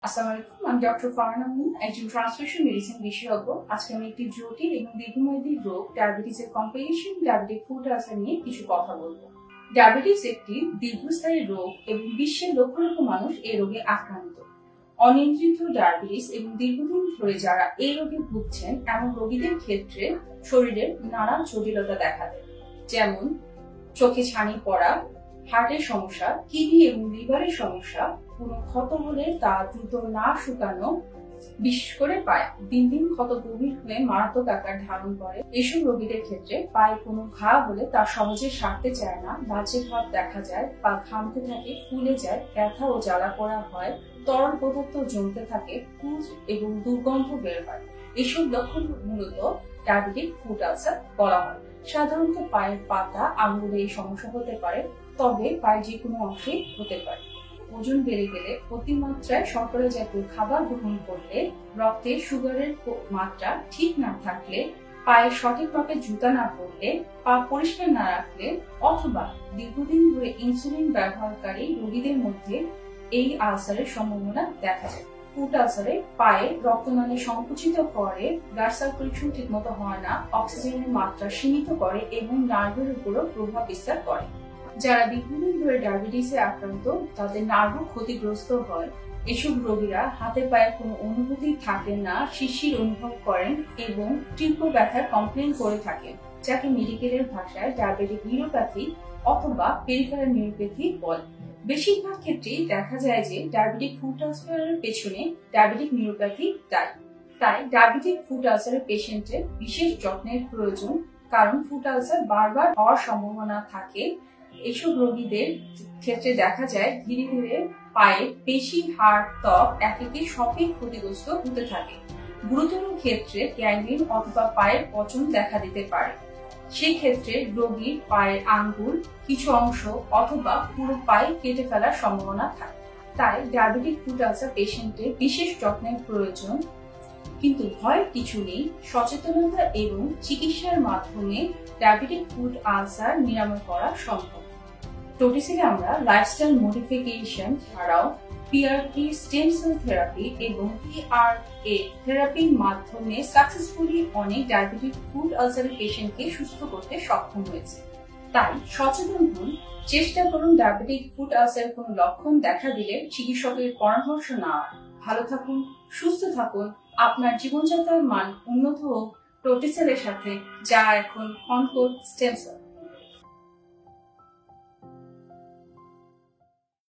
আসসালামু আলাইকুম, আমি ডক্টর ফারহানা মুন, একজন ট্রান্সফিউশন মেডিসিন বিশেষজ্ঞ। আজকে আমি একটি জটিল এবং দীর্ঘমেয়াদী রোগ ডায়াবেটিসের কমপ্লিকেশন ডায়াবেটিক ফুট আলসার নিয়ে কিছু কথা বলবো। ডায়াবেটিস একটি দীর্ঘস্থায়ী রোগ এবং বিশ্বের লক্ষ লক্ষ মানুষ এই রোগে আক্রান্ত। অনিয়ন্ত্রিত ডায়াবেটিস এবং দীর্ঘদিন ধরে যারা এই রোগে ভুগছেন এমন রোগীদের ক্ষেত্রে শরীরের নানা জটিলতা দেখা দেয়, যেমন চোখে ছানি পড়া, হার্টের সমস্যা, কিডনি এবং লিভারের সমস্যা, কোনো ক্ষত হলে তা দ্রুত না শুকানো, বিশেষ করে পায়ে দিন দিন ক্ষত গভীর হয়ে মারাত্মক আকার ধারণ করে। এসব রোগীদের ক্ষেত্রে পায়ে কোনো ঘা হলে তা সহজে সারতে চায় না, লালচে ভাব দেখা যায়, পা ঘামতে থাকে, ফুলে যায়, ব্যথা ও জ্বালা পোড়া হয়, তরল পদার্থ জমতে থাকে, পুঁজ এবং দুর্গন্ধ বের হয়। এসব লক্ষণ মূলত ডায়াবেটিক ফুট আলসার বলা হয়। সাধারণত পায়ের পাতা, আঙুলে এই সমস্যা হতে পারে, তবে পায়ের যে কোনো অংশে হতে পারে। ওজন বেড়ে গেলে, অতিমাত্রায় শর্করা জাতীয় খাবার গ্রহণ করলে, রক্তে সুগারের মাত্রা ঠিক না থাকলে, পায়ে সঠিক মাপে জুতা না পরলে, পা পরিষ্কার না রাখলে, অথবা দীর্ঘদিন ধরে ইনসুলিন ব্যবহারকারী রোগীদের মধ্যে এই আলসারের সম্ভাবনা দেখা যায়। ফুট আলসারে পায়ে রক্তনালী সংকুচিত করে, ব্লাড সার্কুলেশন ঠিকমতো হয় না, অক্সিজেনের মাত্রা সীমিত করে এবং নার্ভের উপরও প্রভাব বিস্তার করে। যারা দীর্ঘদিন ধরে ডায়াবেটিসে আক্রান্ত তাদের নার্ভও ক্ষতিগ্রস্ত হয়। এসব রোগীরা হাতে পায়ে কোনো অনুভূতি থাকে না, শিরশির অনুভব করেন এবং তীব্র ব্যথার কমপ্লেন করে থাকেন, যাকে মেডিকেলের ভাষায় ডায়াবেটিক নিউরোপ্যাথি অথবা পেরিফেরাল নিউরোপ্যাথি বলে। বেশিরভাগ ক্ষেত্রেই দেখা যায় যে ডায়াবেটিক ফুট আলসারের পেছনে ডায়াবেটিক নিউরোপ্যাথি দায়ী। তাই ডায়াবেটিক ফুট আলসারের পেশেন্টের বিশেষ যত্নের প্রয়োজন, কারণ ফুট আলসার বারবার হওয়ার সম্ভাবনা থাকে। এসব রোগীদের ক্ষেত্রে দেখা যায় ধীরে ধীরে পায়ের পেশি, হাড়, ত্বক একে সবই ক্ষতিগ্রস্ত হতে থাকে। গুরুতর ক্ষেত্রে গ্যাংগ্রিন অথবা পায়ের পচন দেখা দিতে পারে। সেই ক্ষেত্রে রোগীর পায়ের আঙ্গুল, কিছু অংশ অথবা পুরো পায়ে কেটে ফেলার সম্ভাবনা থাকে। তাই ডায়াবেটিক ফুট আলসার পেশেন্টের বিশেষ যত্নের প্রয়োজন। কিন্তু ভয়ের কিছু নেই, সচেতনতা এবং চিকিৎসার মাধ্যমে ডায়াবেটিক ফুট আলসার নিরাময় করা সম্ভব। টোটিসিলে আমরা লাইফস্টাইল মডিফিকেশন ছাড়াও পিআরপি, স্টেম সেল থেরাপি এবং পিআরএ থেরাপির মাধ্যমে সাকসেসফুলি অনেক ডায়াবেটিক ফুট আলসারের পেশেন্টকে সুস্থ করতে সক্ষম হয়েছে। তাই সচেতন হন, চেষ্টা করুন ডায়াবেটিক ফুট আলসারের কোনো লক্ষণ দেখা দিলে চিকিৎসকের পরামর্শ নেওয়ার। ভালো থাকুন, সুস্থ থাকুন, আপনার জীবনযাত্রার মান উন্নত হোক টোটিসেলের সাথে, যা এখন কনকর্ড স্টেম সেল।